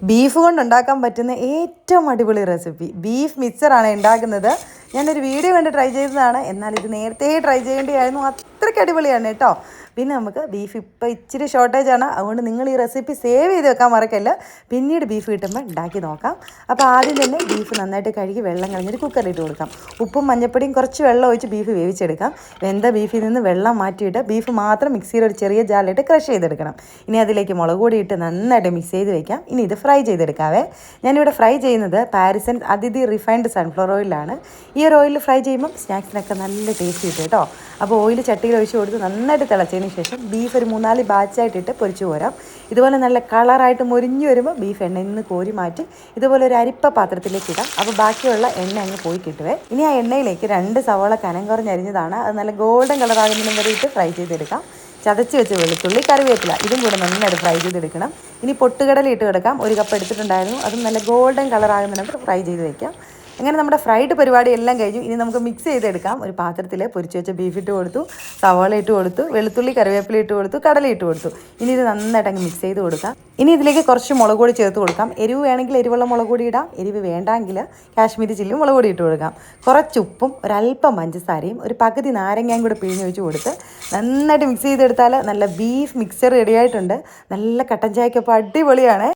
Beef കൊണ്ട് ഉണ്ടാക്കാൻ പറ്റുന്ന ഏറ്റവും അടിപൊളി റെസിപ്പി ബീഫ് മിക്സറാണ് ഉണ്ടാക്കുന്നത്. ഞാനൊരു വീഡിയോ കണ്ട് ട്രൈ ചെയ്തതാണ്, എന്നാൽ ഇത് നേരത്തെ ട്രൈ ചെയ്യേണ്ടതായിരുന്നു. അത്രയ്ക്ക് അടിപൊളിയാണ് കേട്ടോ. പിന്നെ നമുക്ക് ബീഫ് ഇപ്പോൾ ഇച്ചിരി ഷോർട്ടേജാണ്, അതുകൊണ്ട് നിങ്ങൾ ഈ റെസിപ്പി സേവ് ചെയ്ത് വെക്കാൻ മറക്കല്ല. പിന്നീട് ബീഫ് കിട്ടുമ്പോൾ ഉണ്ടാക്കി നോക്കാം. അപ്പോൾ ആദ്യം തന്നെ ബീഫ് നന്നായിട്ട് കഴുകി വെള്ളം കളഞ്ഞൊരു കുക്കറിലിട്ട് കൊടുക്കാം. ഉപ്പും മഞ്ഞപ്പൊടിയും കുറച്ച് വെള്ളം ഒഴിച്ച് ബീഫ് വേവിച്ചെടുക്കാം. വെന്ത ബീഫിൽ നിന്ന് വെള്ളം മാറ്റിയിട്ട് ബീഫ് മാത്രം മിക്സിയിൽ ഒരു ചെറിയ ജാറിലിട്ട് ക്രഷ് ചെയ്തെടുക്കണം. ഇനി അതിലേക്ക് മുളക് പൊടി ഇട്ട് നന്നായിട്ട് മിക്സ് ചെയ്ത് വെക്കാം. ഇനി ഇത് ഫ്രൈ ചെയ്തെടുക്കാവേ. ഞാനിവിടെ ഫ്രൈ ചെയ്യുന്നത് പാരിസൺ അതിഥി റിഫൈൻഡ് സൺഫ്ലവർ ഓയിലാണ്. ഈ ഒരു ഓയിൽ ഫ്രൈ ചെയ്യുമ്പം സ്നാക്സിനൊക്കെ നല്ല ടേസ്റ്റ് കിട്ടും കേട്ടോ. അപ്പോൾ ഓയിൽ ചട്ടിയിൽ ഒഴിച്ച് കൊടുത്ത് നന്നായിട്ട് തിളച്ചതിന് ശേഷം ബീഫ് ഒരു 3-4 ബാച്ചായിട്ടിട്ട് പൊരിച്ച് പോരാം. ഇതുപോലെ നല്ല കളറായിട്ട് മൊരിഞ്ഞ് വരുമ്പോൾ ബീഫ് എണ്ണയിൽ നിന്ന് കോരി മാറ്റി ഇതുപോലെ ഒരു അരിപ്പ പാത്രത്തിലേക്ക് ഇടാം. അപ്പോൾ ബാക്കിയുള്ള എണ്ണ അങ്ങ് പോയി കിട്ടുവേ. ഇനി ആ എണ്ണയിലേക്ക് 2 സവാള കനം കുറഞ്ഞരിഞ്ഞതാണ്, അത് നല്ല ഗോൾഡൻ കളറാകുന്നതിനും വരെ ഇട്ട് ഫ്രൈ ചെയ്തെടുക്കാം. ചതച്ച് വെച്ച് വെളുത്തുള്ളി, കറിവേപ്പില ഇതും കൂടെ നന്നായിട്ട് ഫ്രൈ ചെയ്തെടുക്കണം. ഇനി പൊട്ടുകടല ഇട്ട് കിടക്കാം. 1 കപ്പ് എടുത്തിട്ടുണ്ടായിരുന്നു, അതും നല്ല ഗോൾഡൻ കളറാകുന്നതിനൊക്കെ ഫ്രൈ ചെയ്ത് വെക്കാം. അങ്ങനെ നമ്മുടെ ഫ്രൈഡ് പരിപാടി എല്ലാം കഴിഞ്ഞു. ഇനി നമുക്ക് മിക്സ് ചെയ്തെടുക്കാം. ഒരു പാത്രത്തിൽ പൊരിച്ച് വെച്ച ബീഫ് ഇട്ട് കൊടുത്തു, സവാള ഇട്ട് കൊടുത്തു, വെളുത്തുള്ളി കറിവേപ്പില ഇട്ട് കൊടുത്തു, കടല ഇട്ട് കൊടുത്തു. ഇനി ഇത് നന്നായിട്ട് അങ്ങ് മിക്സ് ചെയ്ത് കൊടുക്കാം. ഇനി ഇതിലേക്ക് കുറച്ച് മുളക് പൊടി ചേർത്ത് കൊടുക്കാം. എരിവ് വേണമെങ്കിൽ എരിവുള്ള മുളക് പൊടി ഇടാം, എരിവ് വേണ്ടെങ്കിൽ കാശ്മീരി ചില്ലി മുളക് പൊടി ഇട്ട് കൊടുക്കാം. കുറച്ച് ഉപ്പും ഒരല്പം പഞ്ചസാരയും ഒരു പകുതി നാരങ്ങയും കൂടെ പിഴിഞ്ഞൊഴിച്ച് കൊടുത്ത് നന്നായിട്ട് മിക്സ് ചെയ്തെടുത്താൽ നല്ല ബീഫ് മിക്സർ റെഡിയായിട്ടുണ്ട്. നല്ല കട്ടൻ ചായക്കൊപ്പം അടിപൊളിയാണ്.